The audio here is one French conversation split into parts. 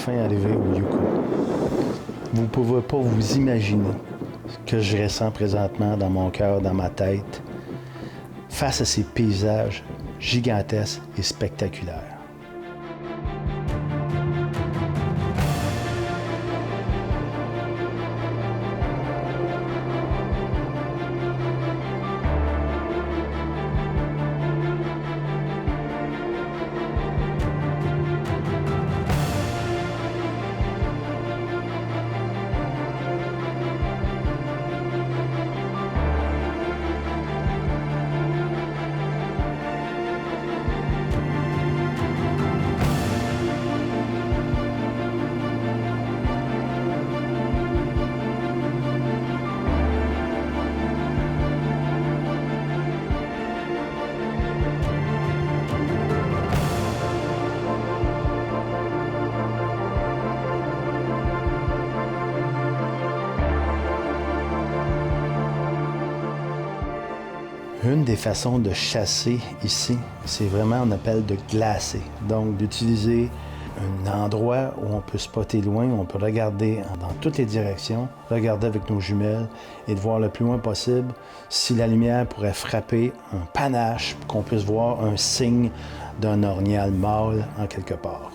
enfin arrivé au Yukon. Vous ne pouvez pas vous imaginer ce que je ressens présentement dans mon cœur, dans ma tête, face à ces paysages gigantesques et spectaculaires. Une des façons de chasser ici, c'est vraiment, on appelle de glacer. Donc, d'utiliser un endroit où on peut spotter loin, où on peut regarder dans toutes les directions, regarder avec nos jumelles et de voir le plus loin possible si la lumière pourrait frapper un panache pour qu'on puisse voir un signe d'un orignal mâle en quelque part.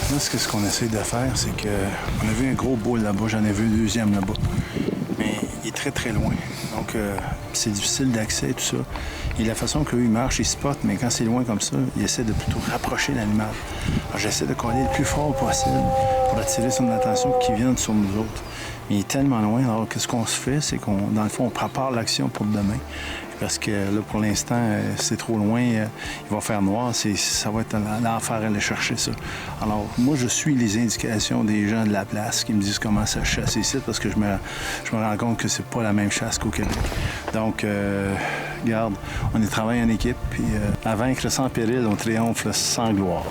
Là, ce qu'on essaie de faire, c'est que on a vu un gros boule là-bas, j'en ai vu un deuxième là-bas. Mais il est très, très loin. Donc, c'est difficile d'accès, tout ça. Et la façon qu'eux, ils marchent, ils spotent, mais quand c'est loin comme ça, ils essaient de plutôt rapprocher l'animal. Alors, j'essaie de coller le plus fort possible pour attirer son attention pour qu'il vienne sur nous autres. Mais il est tellement loin. Alors, qu'est-ce qu'on se fait, c'est qu'on, dans le fond, on prépare l'action pour demain. Parce que là, pour l'instant, c'est trop loin. Il va faire noir. Ça va être l'enfer à aller chercher ça. Alors, moi, je suis les indications des gens de la place qui me disent comment ça chasse ici, parce que je me rends compte que c'est pas la même chasse qu'au Québec. Donc, regarde, on y travaille en équipe. Puis, à vaincre sans péril, on triomphe sans gloire.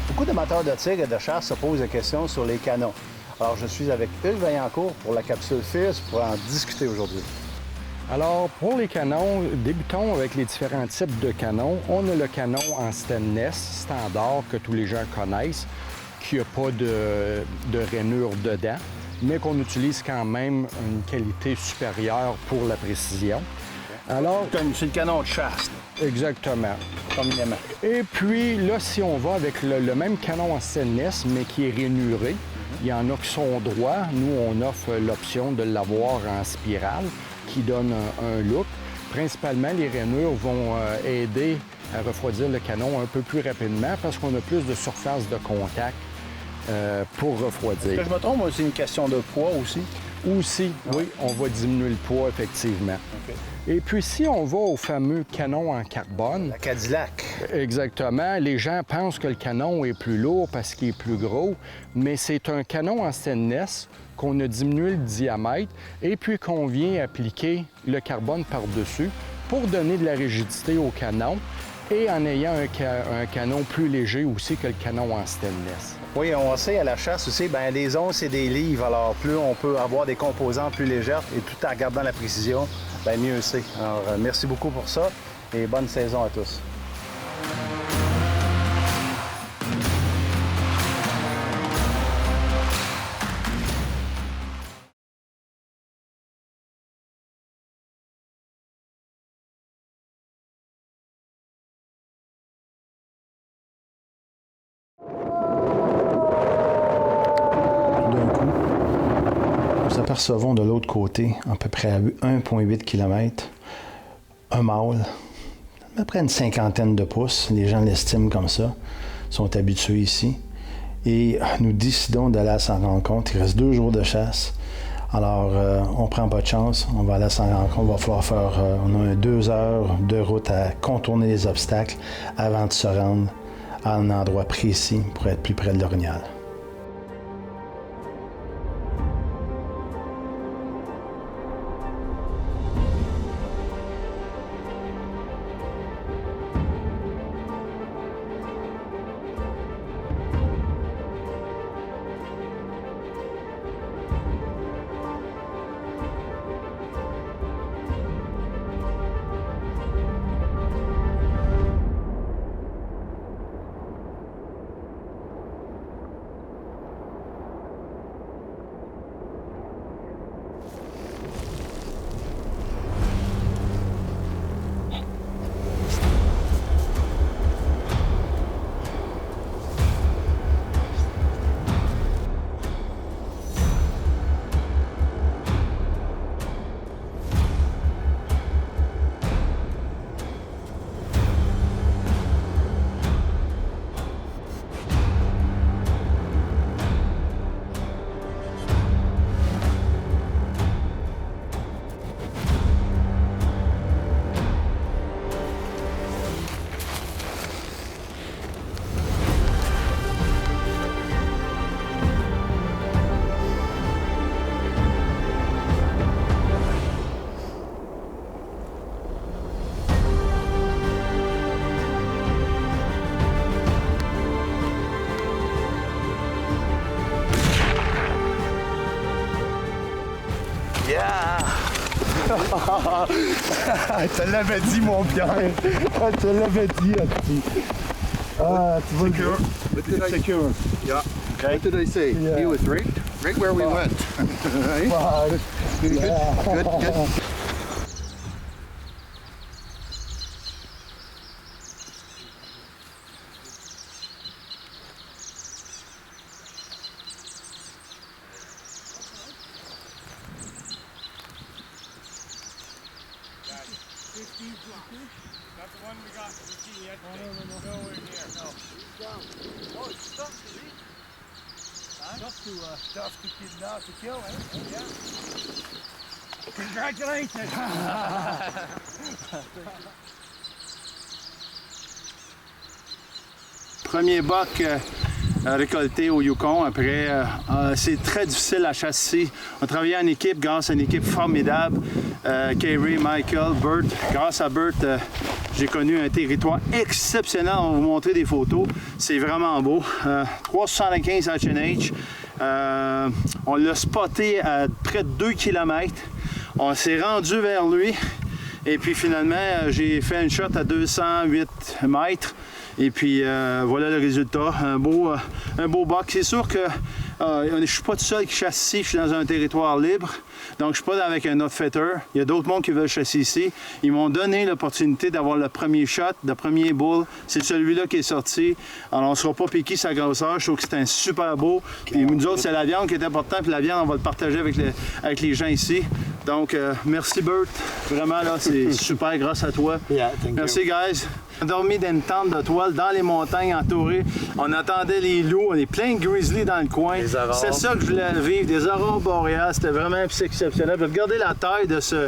Beaucoup d'amateurs de tir et de chasse se posent des questions sur les canons. Alors, je suis avec Hugues Vaillancourt pour la capsule FIRS pour en discuter aujourd'hui. Alors, pour les canons, débutons avec les différents types de canons. On a le canon en stainless standard que tous les gens connaissent, qui n'a pas de rainure dedans, mais qu'on utilise quand même une qualité supérieure pour la précision. Alors, c'est le canon de chasse. Exactement. Communément. Et puis là, si on va avec le même canon en stainless, mais qui est rainuré, il y en a qui sont droits. Nous, on offre l'option de l'avoir en spirale, qui donne un look. Principalement, les rainures vont aider à refroidir le canon un peu plus rapidement parce qu'on a plus de surface de contact pour refroidir. Que je me trompe, c'est une question de poids aussi. Aussi, oui, on va diminuer le poids, effectivement. Okay. Et puis, si on va au fameux canon en carbone... La Cadillac. Exactement. Les gens pensent que le canon est plus lourd parce qu'il est plus gros, mais c'est un canon en stainless qu'on a diminué le diamètre et puis qu'on vient appliquer le carbone par-dessus pour donner de la rigidité au canon et en ayant un canon plus léger aussi que le canon en stainless. Oui, on sait à la chasse aussi, bien, les onces, c'est des livres. Alors, plus on peut avoir des composants plus légers et tout en gardant la précision, bien, mieux c'est. Alors, merci beaucoup pour ça et bonne saison à tous. Nous apercevons de l'autre côté, à peu près à 1,8 km, un mâle, à peu près une cinquantaine de pouces. Les gens l'estiment comme ça, sont habitués ici. Et nous décidons d'aller à sa rencontre. Il reste 2 jours de chasse. Alors, on ne prend pas de chance. On va aller à sa rencontre. On va falloir faire... on a 2 heures de route à contourner les obstacles avant de se rendre à un endroit précis pour être plus près de l'orignal. Je te l'avais dit, mon Pierre. Je te l'avais dit, Asti. Ah, tu vas Secure. What did I secure. Yeah. Okay. What did I say? Yeah. He was right where we went. Right? Good, good, good. Not the one we got routine yesterday. No. Nowhere near. No. He's down. Oh, it's stuff to eat. Huh? Stuff to kidnap, to kill, eh? Oh, yeah. Congratulations! Premier buck récolté au Yukon. Après, c'est très difficile à chasser. On travaillait en équipe grâce à une équipe formidable. Kerry, Michael, Bert. Grâce à Bert, j'ai connu un territoire exceptionnel. On va vous montrer des photos. C'est vraiment beau. 375 H&H. On l'a spoté à près de 2 km. On s'est rendu vers lui. Et puis finalement, j'ai fait une shot à 208 mètres. Et puis voilà le résultat, un beau buck. C'est sûr que je ne suis pas tout seul qui chasse ici, je suis dans un territoire libre. Donc je ne suis pas avec un outfitter. Il y a d'autres mondes qui veulent chasser ici. Ils m'ont donné l'opportunité d'avoir le premier shot, le premier bull. C'est celui-là qui est sorti. Alors on ne sera pas piqué sa grosseur. Je trouve que c'est un super beau. Et nous autres, c'est la viande qui est importante. Puis la viande, on va le partager avec les gens ici. Donc, merci Bert. Vraiment, là, c'est super grâce à toi. Merci, guys. On a dormi dans une tente de toile dans les montagnes entourées. On attendait les loups. On est plein de grizzlies dans le coin. C'est ça que je voulais vivre, des aurores boréales. C'était vraiment exceptionnel. Puis regardez la taille de ce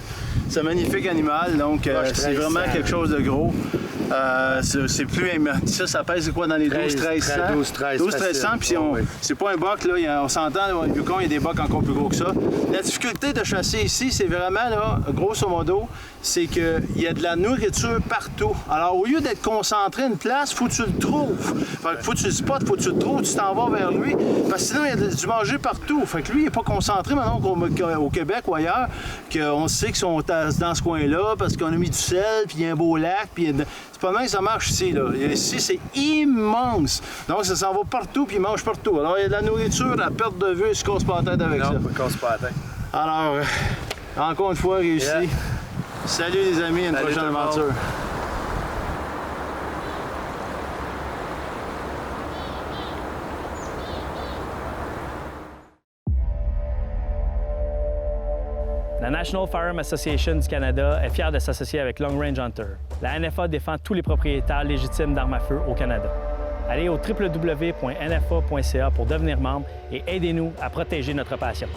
magnifique animal. Donc, c'est vraiment quelque chose de gros. C'est plus... Ça pèse quoi dans les 12-1300? 12-1300, puis c'est pas un boc, là, on s'entend, au Yukon, il y a des bocs encore plus gros que ça. La difficulté de chasser ici, c'est vraiment, là, grosso modo, c'est qu'il y a de la nourriture partout. Alors, au lieu d'être concentré à une place, faut que tu le trouves. Fait que faut que tu le spots, faut que tu le trouves, tu t'en vas vers lui, parce que sinon, il y a du manger partout. Fait que lui, il n'est pas concentré maintenant au Québec ou ailleurs, qu'on sait qu'ils sont dans ce coin-là, parce qu'on a mis du sel, puis il y a un beau lac, puis c'est pas mal que ça marche ici, là. Ici, c'est immense. Donc, ça s'en va partout, puis il mange partout. Alors, il y a de la nourriture à perte de vue, se casse pas la tête avec ça. Non, on casse pas la tête. Alors, encore une fois, réussi. Yeah. Salut les amis, une prochaine aventure. La National Firearm Association du Canada est fière de s'associer avec Long Range Hunter. La NFA défend tous les propriétaires légitimes d'armes à feu au Canada. Allez au www.nfa.ca pour devenir membre et aidez-nous à protéger notre passion.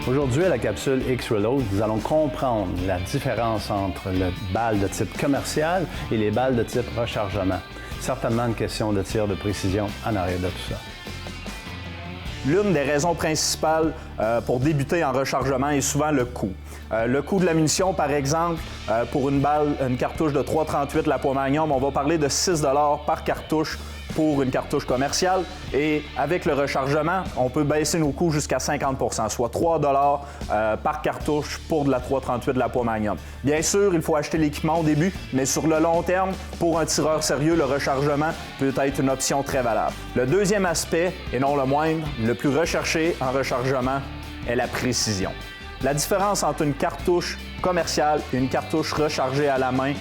Aujourd'hui, à la capsule X-Reload, nous allons comprendre la différence entre les balles de type commercial et les balles de type rechargement. Certainement une question de tir de précision en arrière de tout ça. L'une des raisons principales pour débuter en rechargement est souvent le coût. Le coût de la munition, par exemple, pour une cartouche de 3,38 la Poids-Magnum, on va parler de 6 $ par cartouche pour une cartouche commerciale. Et avec le rechargement, on peut baisser nos coûts jusqu'à 50 %, soit 3 $ par cartouche pour de la 3,38 de la Poids-Magnum. Bien sûr, il faut acheter l'équipement au début, mais sur le long terme, pour un tireur sérieux, le rechargement peut être une option très valable. Le deuxième aspect, et non le moindre, le plus recherché en rechargement, est la précision. La différence entre une cartouche commerciale et une cartouche rechargée à la main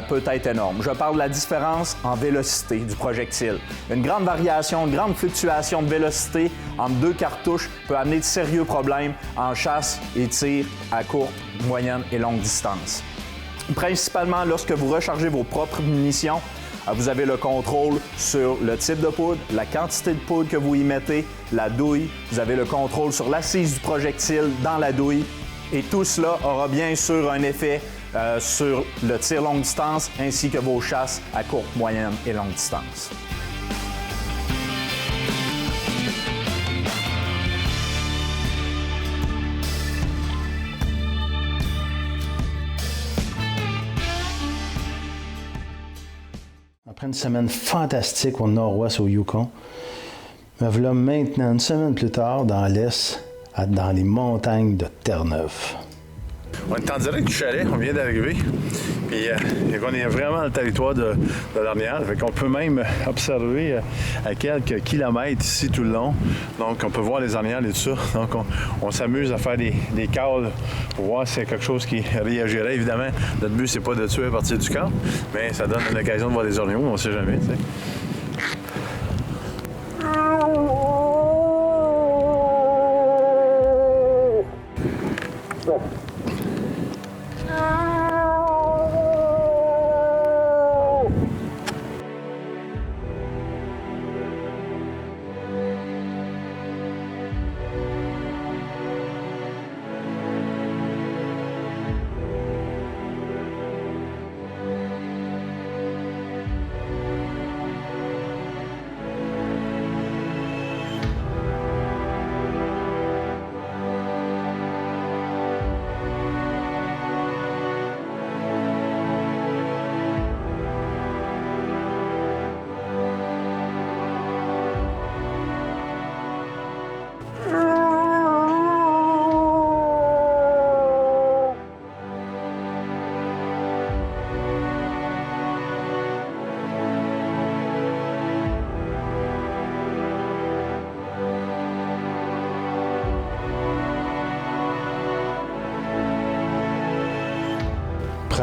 peut être énorme. Je parle de la différence en vélocité du projectile. Une grande variation, une grande fluctuation de vélocité entre deux cartouches peut amener de sérieux problèmes en chasse et tir à courte, moyenne et longue distance. Principalement lorsque vous rechargez vos propres munitions, vous avez le contrôle sur le type de poudre, la quantité de poudre que vous y mettez, la douille. Vous avez le contrôle sur l'assise du projectile dans la douille. Et tout cela aura bien sûr un effet sur le tir longue distance ainsi que vos chasses à courte, moyenne et longue distance. Après une semaine fantastique au nord-ouest au Yukon, me voilà maintenant, une semaine plus tard, dans l'est, dans les montagnes de Terre-Neuve. On est en direct du chalet, on vient d'arriver. Puis on est vraiment dans le territoire de l'Ornial. Fait qu'on peut même observer à quelques kilomètres ici tout le long. Donc on peut voir les orniales et tout ça. Donc on s'amuse à faire des calls pour voir s'il y a quelque chose qui réagirait. Évidemment, notre but c'est pas de tuer à partir du camp, mais ça donne une occasion de voir les orignaux, on sait jamais, tu sais.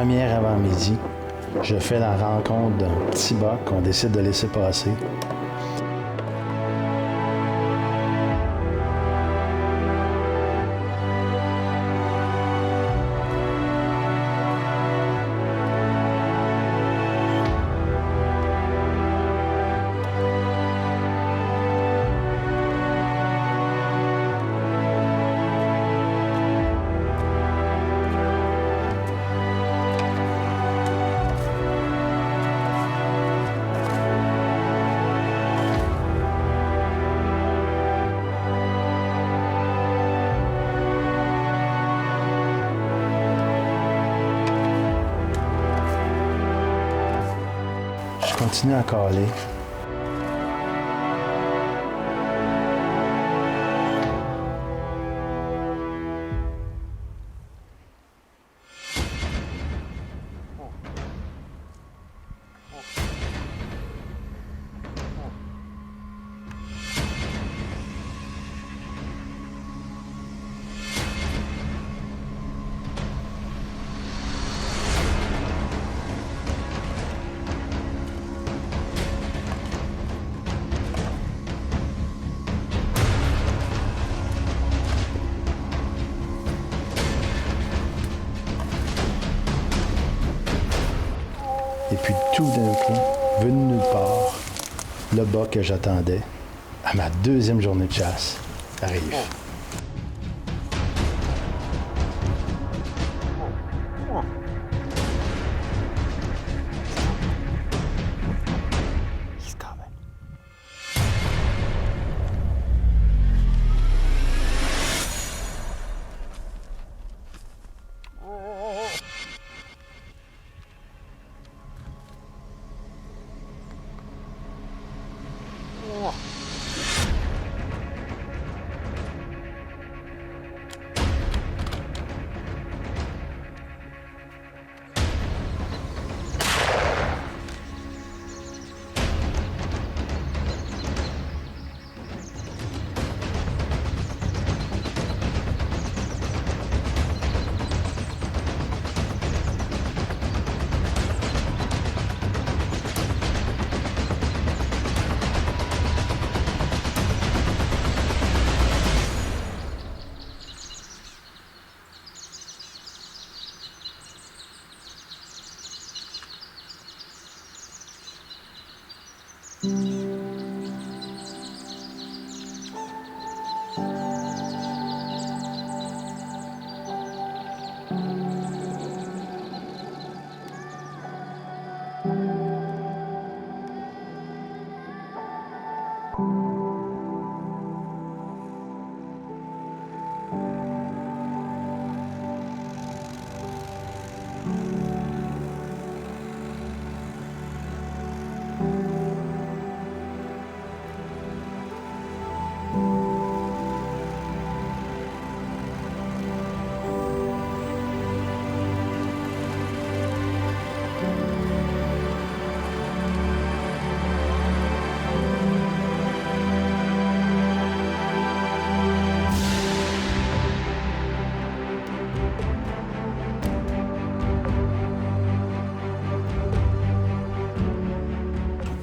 première avant-midi, je fais la rencontre d'un petit boc qu'on décide de laisser passer. Je continue à caler. Et puis tout d'un coup, venu de nulle part, le boc que j'attendais, à ma deuxième journée de chasse, arrive.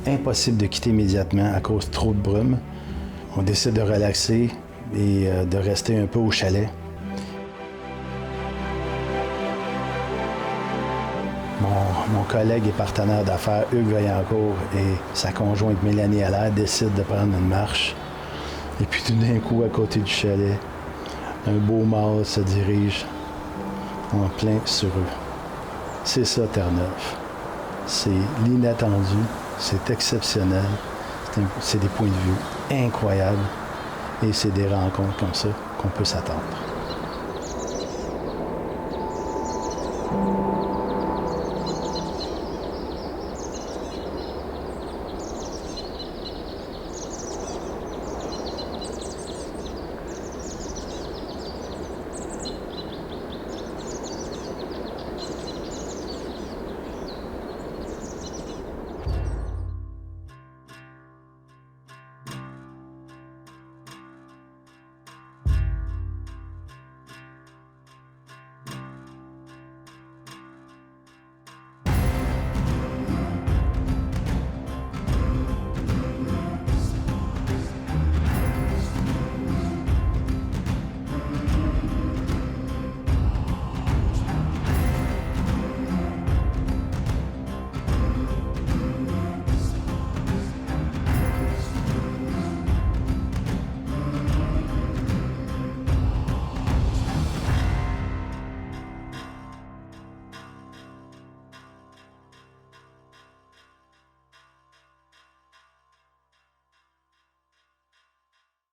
Impossible de quitter immédiatement à cause de trop de brume. On décide de relaxer et de rester un peu au chalet. Mon collègue et partenaire d'affaires, Hugues Vaillancourt, et sa conjointe Mélanie Allaire décident de prendre une marche. Et puis tout d'un coup, à côté du chalet, un beau mâle se dirige en plein sur eux. C'est ça, Terre-Neuve. C'est l'inattendu. C'est exceptionnel, c'est des points de vue incroyables et c'est des rencontres comme ça qu'on peut s'attendre.